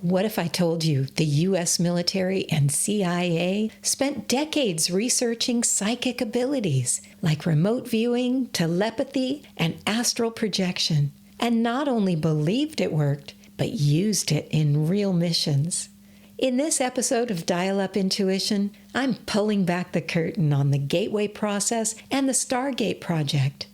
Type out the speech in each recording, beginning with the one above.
What if I told you the U.S. military and CIA spent decades researching psychic abilities like remote viewing, telepathy, and astral projection, and not only believed it worked, but used it in real missions? In this episode of Dial-Up Intuition, I'm pulling back the curtain on the Gateway process and the Stargate project.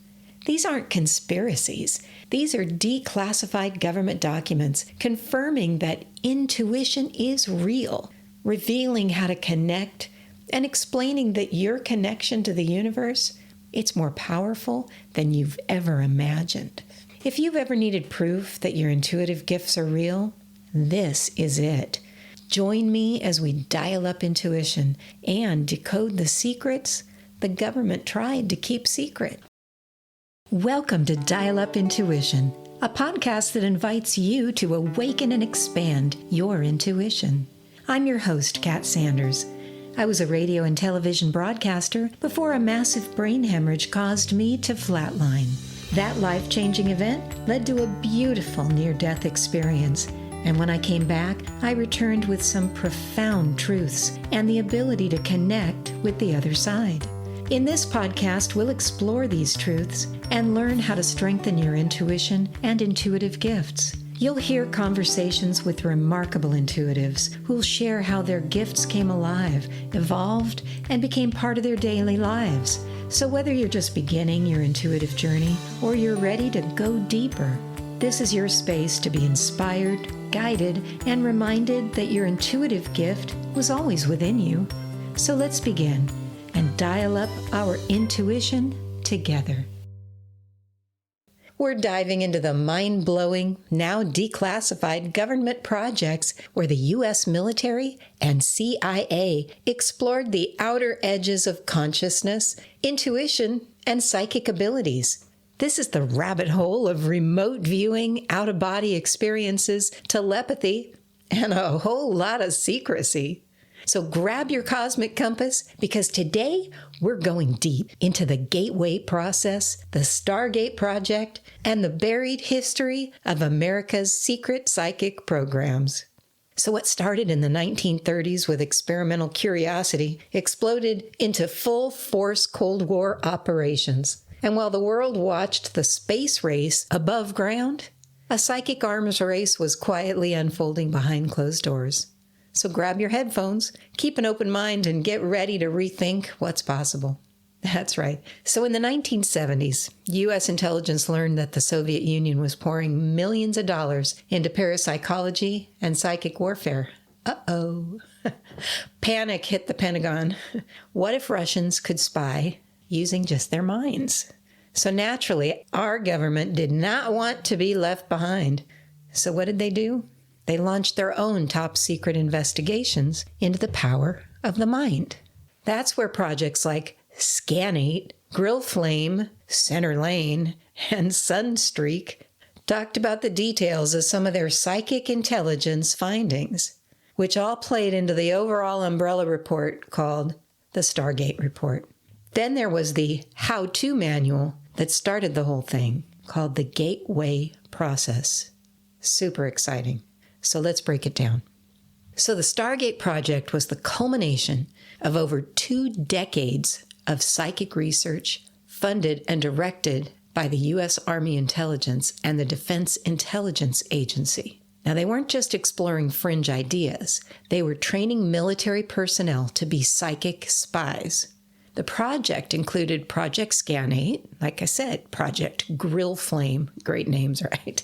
These aren't conspiracies. These are declassified government documents confirming that intuition is real, revealing how to connect, and explaining that your connection to the universe, it's more powerful than you've ever imagined. If you've ever needed proof that your intuitive gifts are real, this is it. Join me as we dial up intuition and decode the secrets the government tried to keep secret. Welcome to Dial Up Intuition, a podcast that invites you to awaken and expand your intuition. I'm your host, Kat Sanders. I was a radio and television broadcaster before a massive brain hemorrhage caused me to flatline. That life-changing event led to a beautiful near-death experience. And when I came back, I returned with some profound truths and the ability to connect with the other side. In this podcast, we'll explore these truths and learn how to strengthen your intuition and intuitive gifts. You'll hear conversations with remarkable intuitives who'll share how their gifts came alive, evolved, and became part of their daily lives. So whether you're just beginning your intuitive journey or you're ready to go deeper, this is your space to be inspired, guided, and reminded that your intuitive gift was always within you. So let's begin and dial up our intuition together. We're diving into the mind-blowing, now declassified government projects where the U.S. military and CIA explored the outer edges of consciousness, intuition, and psychic abilities. This is the rabbit hole of remote viewing, out-of-body experiences, telepathy, and a whole lot of secrecy. So grab your cosmic compass, because today we're going deep into the Gateway process, the Stargate project, and the buried history of America's secret psychic programs. So what started in the 1930s with experimental curiosity exploded into full-force Cold War operations. And while the world watched the space race above ground, a psychic arms race was quietly unfolding behind closed doors. So grab your headphones, keep an open mind, and get ready to rethink what's possible. That's right. So in the 1970s, U.S. intelligence learned that the Soviet Union was pouring millions of dollars into parapsychology and psychic warfare. Uh-oh. Panic hit the Pentagon. What if Russians could spy using just their minds? So naturally, our government did not want to be left behind. So what did they do? They launched their own top-secret investigations into the power of the mind. That's where projects like Scan8, Grill Flame, Center Lane, and Sunstreak talked about the details of some of their psychic intelligence findings, which all played into the overall umbrella report called the Stargate Report. Then there was the how-to manual that started the whole thing, called the Gateway process. Super exciting. So let's break it down. So the Stargate project was the culmination of over 2 decades of psychic research funded and directed by the U.S. Army Intelligence and the Defense Intelligence Agency. Now, they weren't just exploring fringe ideas. They were training military personnel to be psychic spies. The project included Project Scan8, like I said, Project Grill Flame, great names, right?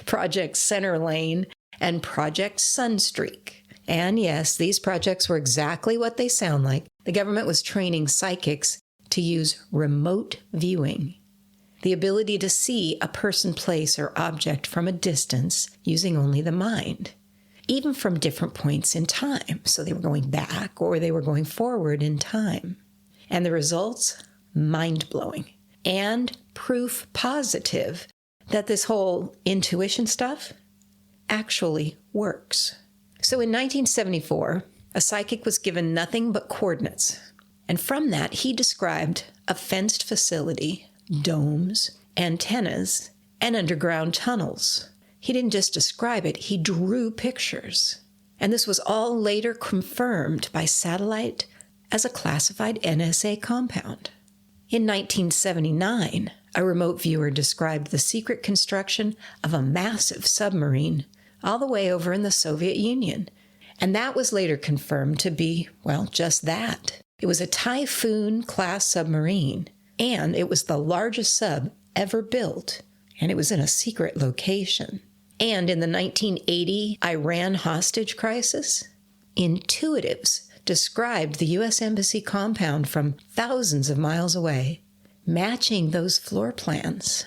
Project Center Lane, and Project Sunstreak. And yes, these projects were exactly what they sound like. The government was training psychics to use remote viewing, the ability to see a person, place, or object from a distance using only the mind, even from different points in time. So they were going back or they were going forward in time. And the results? Mind-blowing. And proof positive that this whole intuition stuff actually works. So in 1974, a psychic was given nothing but coordinates. And from that, he described a fenced facility, domes, antennas, and underground tunnels. He didn't just describe it, he drew pictures. And this was all later confirmed by satellite as a classified NSA compound. In 1979, a remote viewer described the secret construction of a massive submarine all the way over in the Soviet Union. And that was later confirmed to be, well, just that. It was a Typhoon-class submarine, and it was the largest sub ever built, and it was in a secret location. And in the 1980 Iran hostage crisis, intuitives described the U.S. Embassy compound from thousands of miles away, matching those floor plans.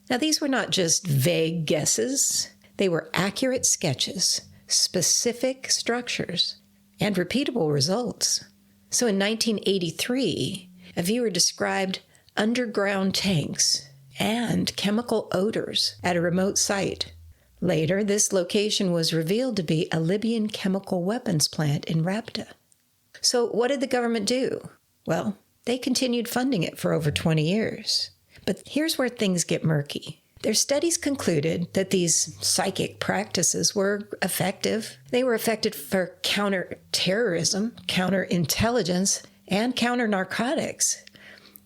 Now, these were not just vague guesses. They were accurate sketches, specific structures, and repeatable results. So in 1983, a viewer described underground tanks and chemical odors at a remote site. Later, this location was revealed to be a Libyan chemical weapons plant in Rabda. So what did the government do? Well, they continued funding it for over 20 years. But here's where things get murky. Their studies concluded that these psychic practices were effective. They were effective for counter-terrorism, counter-intelligence, and counter-narcotics.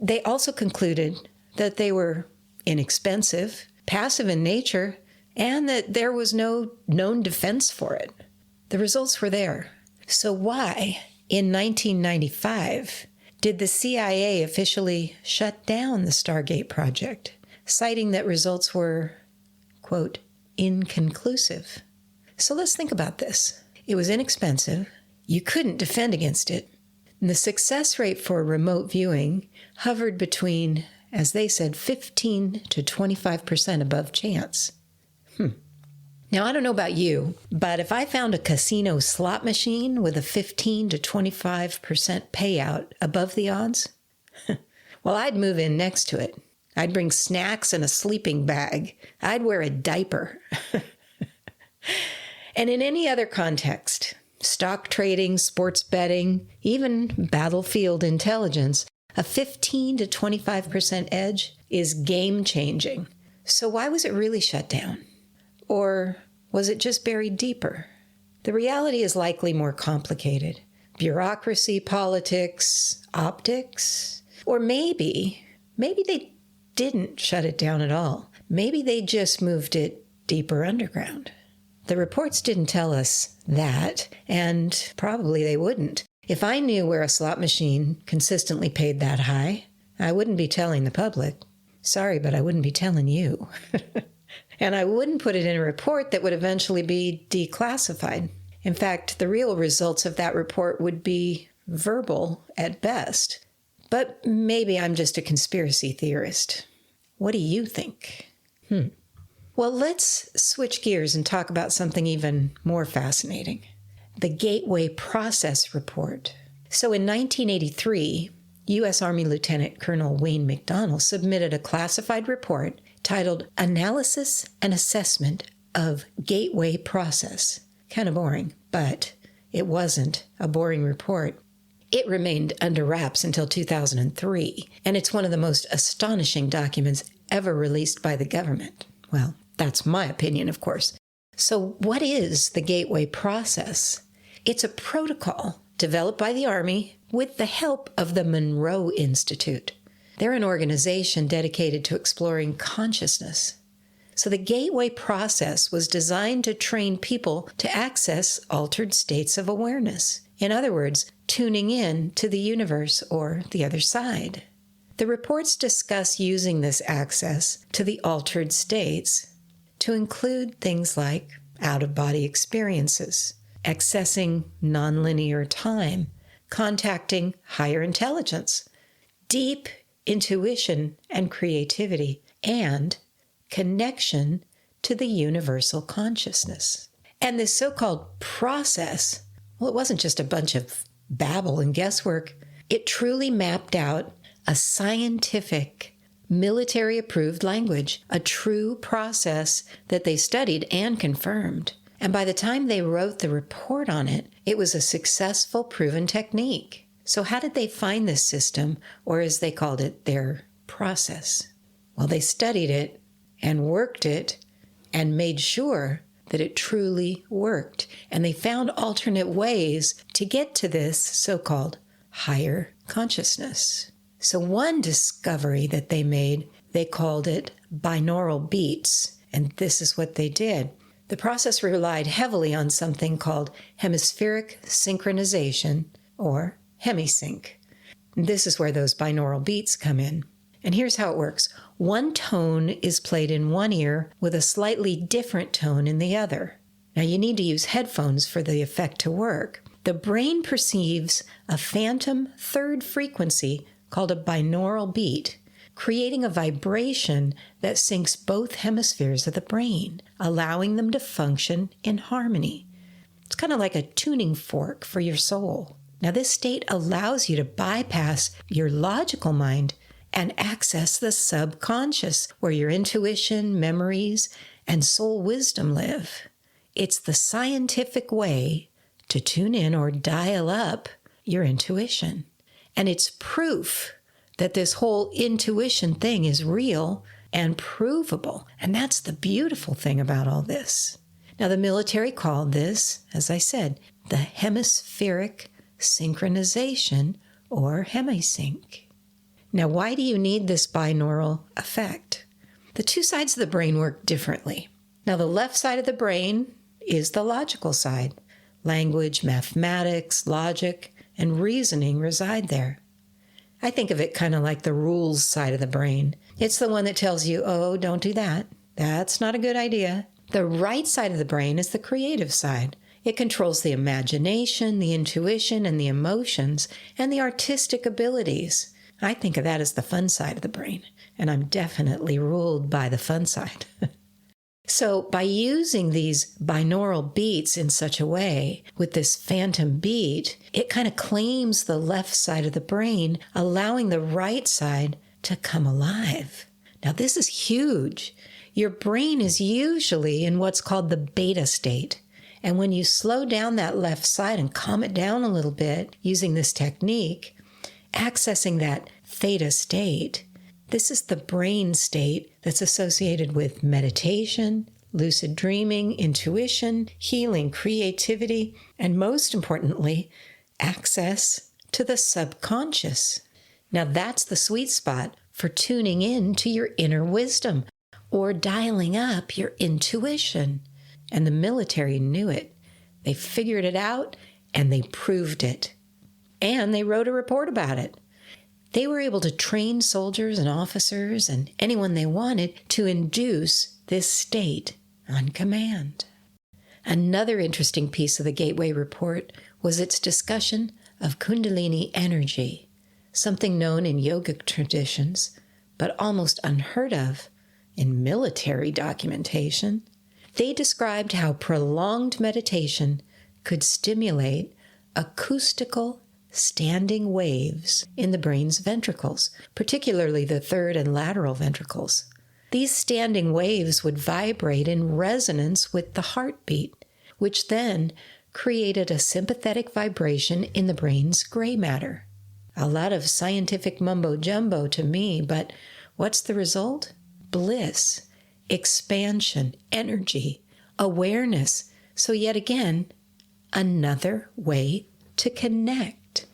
They also concluded that they were inexpensive, passive in nature, and that there was no known defense for it. The results were there. So why, in 1995, did the CIA officially shut down the Stargate project, citing that results were, quote, inconclusive? So let's think about this. It was inexpensive. You couldn't defend against it. And the success rate for remote viewing hovered between, as they said, 15 to 25% above chance. Now, I don't know about you, but if I found a casino slot machine with a 15 to 25% payout above the odds, well, I'd move in next to it. I'd bring snacks and a sleeping bag. I'd wear a diaper. And in any other context, stock trading, sports betting, even battlefield intelligence, a 15 to 25% edge is game-changing. So why was it really shut down? Or was it just buried deeper? The reality is likely more complicated. Bureaucracy, politics, optics, or maybe they didn't shut it down at all. Maybe they just moved it deeper underground. The reports didn't tell us that, and probably they wouldn't. If I knew where a slot machine consistently paid that high, I wouldn't be telling the public. Sorry, but I wouldn't be telling you. And I wouldn't put it in a report that would eventually be declassified. In fact, the real results of that report would be verbal at best. But maybe I'm just a conspiracy theorist. What do you think? Well, let's switch gears and talk about something even more fascinating. The Gateway Process Report. So in 1983, U.S. Army Lieutenant Colonel Wayne McDonnell submitted a classified report titled Analysis and Assessment of Gateway Process. Kind of boring, but it wasn't a boring report. It remained under wraps until 2003, and it's one of the most astonishing documents ever released by the government. Well, that's my opinion, of course. So what is the Gateway Process? It's a protocol developed by the Army with the help of the Monroe Institute. They're an organization dedicated to exploring consciousness. So the Gateway Process was designed to train people to access altered states of awareness. In other words, tuning in to the universe or the other side. The reports discuss using this access to the altered states to include things like out-of-body experiences, accessing nonlinear time, contacting higher intelligence, deep intuition and creativity, and connection to the universal consciousness. And this so-called process, well, it wasn't just a bunch of babble and guesswork. It truly mapped out a scientific, military-approved language, a true process that they studied and confirmed. And by the time they wrote the report on it, it was a successful, proven technique. So how did they find this system, or as they called it, their process? Well, they studied it and worked it and made sure that it truly worked. And they found alternate ways to get to this so-called higher consciousness. So one discovery that they made, they called it binaural beats. And this is what they did. The process relied heavily on something called hemispheric synchronization, or hemisync. This is where those binaural beats come in. And here's how it works. One tone is played in one ear with a slightly different tone in the other. Now you need to use headphones for the effect to work. The brain perceives a phantom third frequency called a binaural beat, creating a vibration that syncs both hemispheres of the brain, allowing them to function in harmony. It's kind of like a tuning fork for your soul. Now this state allows you to bypass your logical mind and access the subconscious, where your intuition, memories, and soul wisdom live. It's the scientific way to tune in or dial up your intuition. And it's proof that this whole intuition thing is real and provable. And that's the beautiful thing about all this. Now, the military called this, as I said, the hemispheric synchronization, or hemisync. Now, why do you need this binaural effect? The two sides of the brain work differently. Now, the left side of the brain is the logical side. Language, mathematics, logic, and reasoning reside there. I think of it kind of like the rules side of the brain. It's the one that tells you, oh, don't do that. That's not a good idea. The right side of the brain is the creative side. It controls the imagination, the intuition, and the emotions, and the artistic abilities. I think of that as the fun side of the brain, and I'm definitely ruled by the fun side. So by using these binaural beats in such a way, with this phantom beat, it kind of claims the left side of the brain, allowing the right side to come alive. Now this is huge. Your brain is usually in what's called the beta state. And when you slow down that left side and calm it down a little bit using this technique, accessing that theta state, this is the brain state that's associated with meditation, lucid dreaming, intuition, healing, creativity, and most importantly, access to the subconscious. Now that's the sweet spot for tuning in to your inner wisdom or dialing up your intuition. And the military knew it. They figured it out and they proved it. And they wrote a report about it. They were able to train soldiers and officers and anyone they wanted to induce this state on command. Another interesting piece of the Gateway Report was its discussion of Kundalini energy, something known in yogic traditions, but almost unheard of in military documentation. They described how prolonged meditation could stimulate acoustical standing waves in the brain's ventricles, particularly the third and lateral ventricles. These standing waves would vibrate in resonance with the heartbeat, which then created a sympathetic vibration in the brain's gray matter. A lot of scientific mumbo-jumbo to me, but what's the result? Bliss, expansion, energy, awareness. So yet again, another way to connect.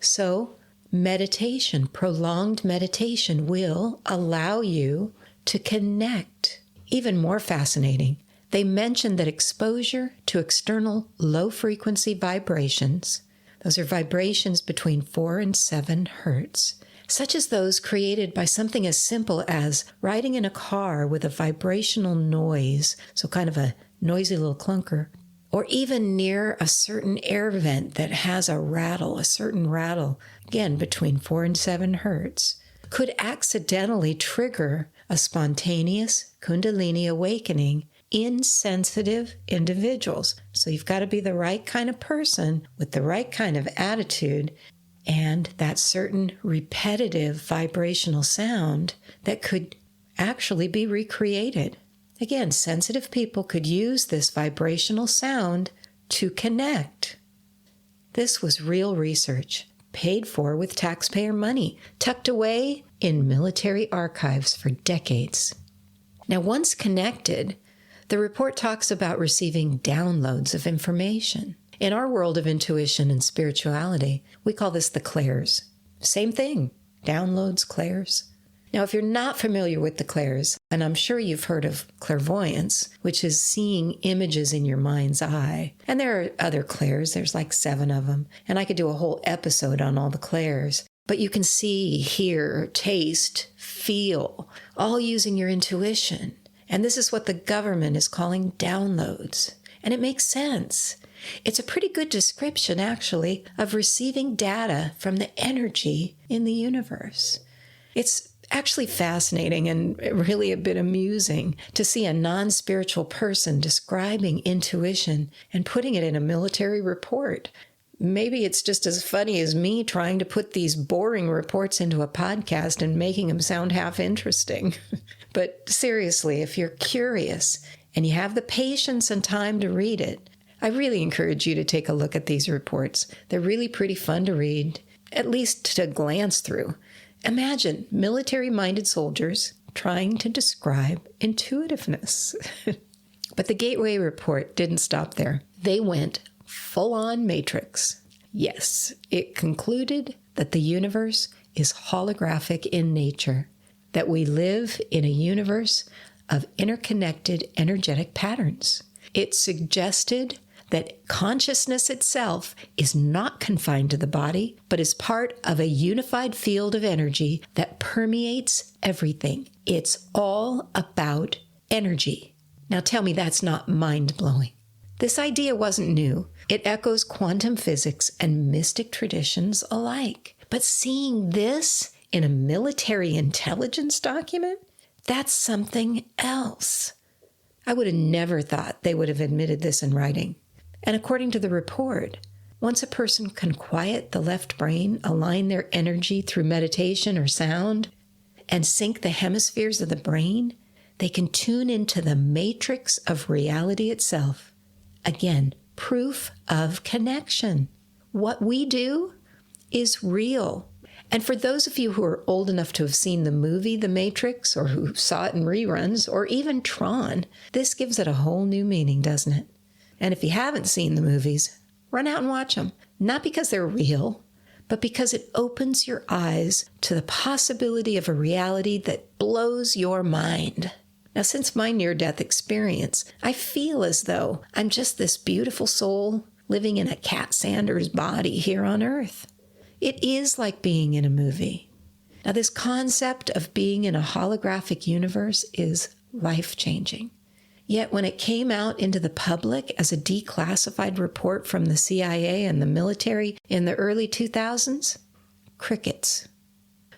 So meditation, prolonged meditation, will allow you to connect. Even more fascinating, they mentioned that exposure to external low-frequency vibrations, those are vibrations between 4 and 7 hertz, such as those created by something as simple as riding in a car with a vibrational noise, so kind of a noisy little clunker, or even near a certain air vent that has a certain rattle, again between 4 and 7 hertz, could accidentally trigger a spontaneous Kundalini awakening in sensitive individuals. So you've got to be the right kind of person with the right kind of attitude and that certain repetitive vibrational sound that could actually be recreated. Again, sensitive people could use this vibrational sound to connect. This was real research, paid for with taxpayer money, tucked away in military archives for decades. Now, once connected, The report talks about receiving downloads of information. In our world of intuition and spirituality, we call this the clairs. Same thing, downloads, clairs. Now, if you're not familiar with the clairs, and I'm sure you've heard of clairvoyance, which is seeing images in your mind's eye. And there are other clairs, there's like 7 of them. And I could do a whole episode on all the clairs. But you can see, hear, taste, feel, all using your intuition. And this is what the government is calling downloads. And it makes sense. It's a pretty good description, actually, of receiving data from the energy in the universe. It's actually fascinating and really a bit amusing to see a non-spiritual person describing intuition and putting it in a military report. Maybe it's just as funny as me trying to put these boring reports into a podcast and making them sound half interesting. But seriously, if you're curious and you have the patience and time to read it, I really encourage you to take a look at these reports. They're really pretty fun to read, at least to glance through. Imagine military-minded soldiers trying to describe intuitiveness. But the Gateway report didn't stop there. They went full-on Matrix. Yes, it concluded that the universe is holographic in nature, that we live in a universe of interconnected energetic patterns. It suggested that consciousness itself is not confined to the body, but is part of a unified field of energy that permeates everything. It's all about energy. Now tell me that's not mind-blowing. This idea wasn't new. It echoes quantum physics and mystic traditions alike. But seeing this in a military intelligence document, that's something else. I would have never thought they would have admitted this in writing. And according to the report, once a person can quiet the left brain, align their energy through meditation or sound, and sync the hemispheres of the brain, they can tune into the matrix of reality itself. Again, proof of connection. What we do is real. And for those of you who are old enough to have seen the movie The Matrix, or who saw it in reruns, or even Tron, this gives it a whole new meaning, doesn't it? And if you haven't seen the movies, run out and watch them. Not because they're real, but because it opens your eyes to the possibility of a reality that blows your mind. Now, since my near-death experience, I feel as though I'm just this beautiful soul living in a Cat Sanders body here on Earth. It is like being in a movie. Now, this concept of being in a holographic universe is life-changing. Yet when it came out into the public as a declassified report from the CIA and the military in the early 2000s, crickets.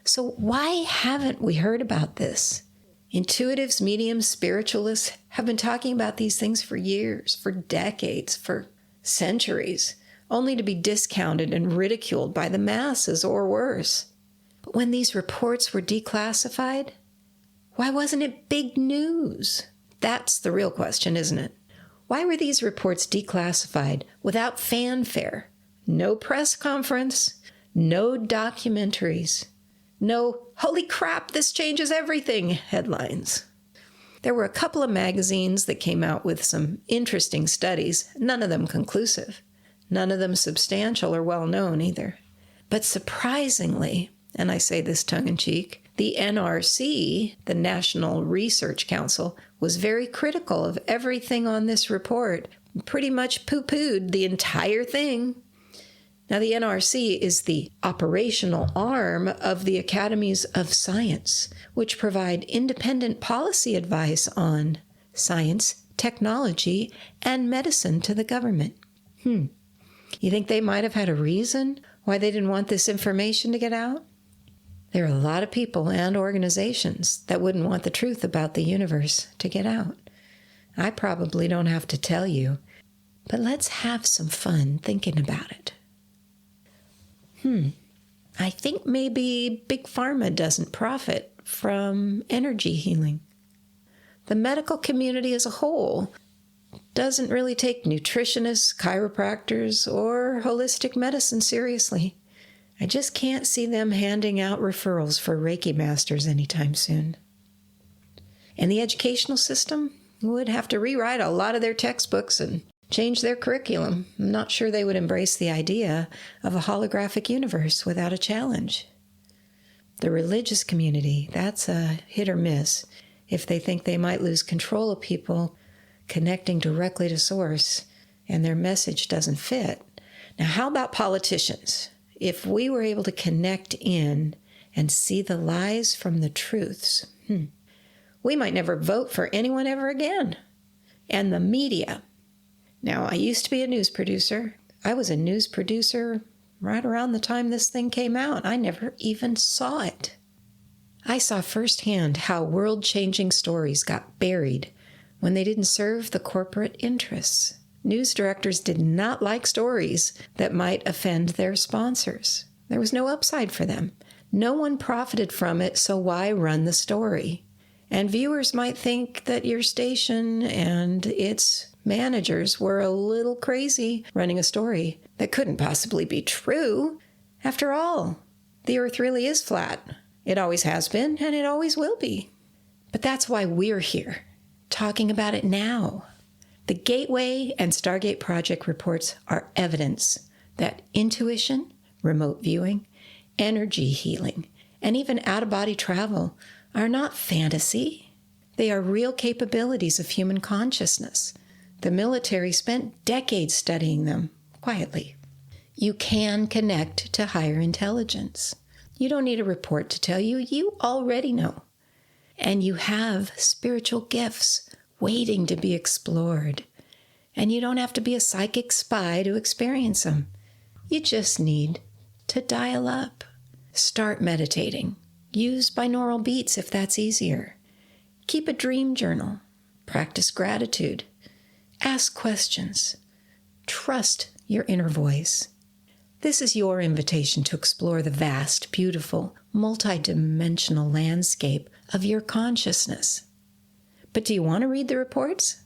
So why haven't we heard about this? Intuitives, mediums, spiritualists have been talking about these things for years, for decades, for centuries, only to be discounted and ridiculed by the masses or worse. But when these reports were declassified, why wasn't it big news? That's the real question, isn't it? Why were these reports declassified without fanfare? No press conference, no documentaries, no "holy crap, this changes everything" headlines. There were a couple of magazines that came out with some interesting studies, none of them conclusive, none of them substantial or well-known either. But surprisingly, and I say this tongue-in-cheek, the NRC, the National Research Council, was very critical of everything on this report, pretty much poo-pooed the entire thing. Now, the NRC is the operational arm of the Academies of Science, which provide independent policy advice on science, technology, and medicine to the government. You think they might have had a reason why they didn't want this information to get out? There are a lot of people and organizations that wouldn't want the truth about the universe to get out. I probably don't have to tell you, but let's have some fun thinking about it. I think maybe Big Pharma doesn't profit from energy healing. The medical community as a whole doesn't really take nutritionists, chiropractors, or holistic medicine seriously. I just can't see them handing out referrals for Reiki masters anytime soon. And the educational system? would have to rewrite a lot of their textbooks and change their curriculum. I'm not sure they would embrace the idea of a holographic universe without a challenge. The religious community, that's a hit or miss. If they think they might lose control of people connecting directly to source and their message doesn't fit. Now, how about politicians? If we were able to connect in and see the lies from the truths, we might never vote for anyone ever again. And the media. Now, I used to be a news producer. I was a news producer right around the time this thing came out. I never even saw it. I saw firsthand how world-changing stories got buried when they didn't serve the corporate interests. News directors did not like stories that might offend their sponsors. There was no upside for them. No one profited from it, so why run the story? And viewers might think that your station and its managers were a little crazy running a story that couldn't possibly be true. After all, the Earth really is flat. It always has been, and it always will be. But that's why we're here, talking about it now. The Gateway and Stargate Project reports are evidence that intuition, remote viewing, energy healing, and even out-of-body travel are not fantasy. They are real capabilities of human consciousness. The military spent decades studying them quietly. You can connect to higher intelligence. You don't need a report to tell you. You already know. And you have spiritual gifts waiting to be explored. And you don't have to be a psychic spy to experience them. You just need to dial up. Start meditating. Use binaural beats if that's easier. Keep a dream journal. Practice gratitude. Ask questions. Trust your inner voice. This is your invitation to explore the vast, beautiful, multidimensional landscape of your consciousness. But do you want to read the reports?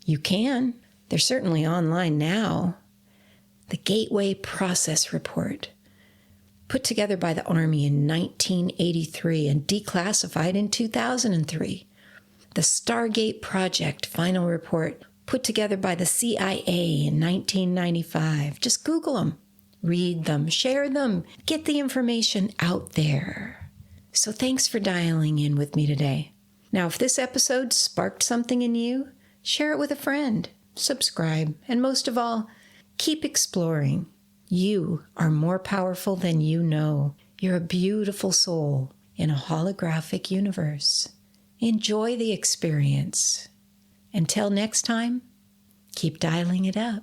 You can. They're certainly online now. The Gateway Process Report, put together by the Army in 1983 and declassified in 2003. The Stargate Project Final Report, put together by the CIA in 1995. Just Google them. Read them, share them, get the information out there. So thanks for dialing in with me today. Now, if this episode sparked something in you, share it with a friend, subscribe, and most of all, keep exploring. You are more powerful than you know. You're a beautiful soul in a holographic universe. Enjoy the experience. Until next time, keep dialing it up.